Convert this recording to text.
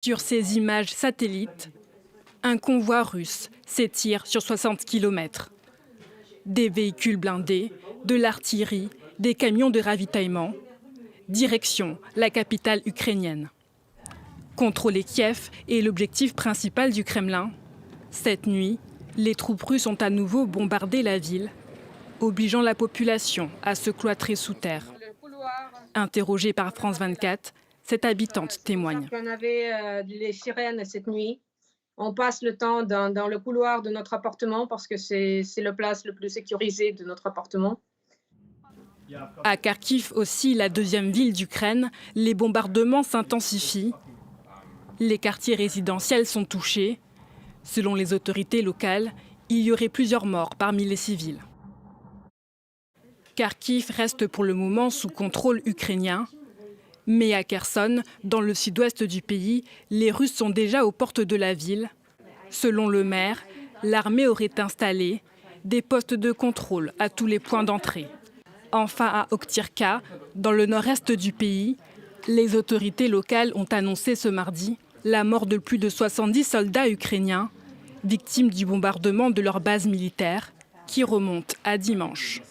Sur ces images satellites, un convoi russe s'étire sur 60 km. Des véhicules blindés, de l'artillerie, des camions de ravitaillement. Direction la capitale ukrainienne. Contrôler Kiev est l'objectif principal du Kremlin. Cette nuit, les troupes russes ont à nouveau bombardé la ville, obligeant la population à se cloîtrer sous terre. Interrogée par France 24, cette habitante témoigne. On avait les sirènes cette nuit. On passe le temps dans le couloir de notre appartement parce que c'est la place le plus sécurisée de notre appartement. À Kharkiv aussi, la deuxième ville d'Ukraine, les bombardements s'intensifient. Les quartiers résidentiels sont touchés. Selon les autorités locales, il y aurait plusieurs morts parmi les civils. Kharkiv reste pour le moment sous contrôle ukrainien. Mais à Kherson, dans le sud-ouest du pays, les Russes sont déjà aux portes de la ville. Selon le maire, l'armée aurait installé des postes de contrôle à tous les points d'entrée. Enfin, à Okhtyrka, dans le nord-est du pays, les autorités locales ont annoncé ce mardi la mort de plus de 70 soldats ukrainiens, victimes du bombardement de leur base militaire, qui remonte à dimanche.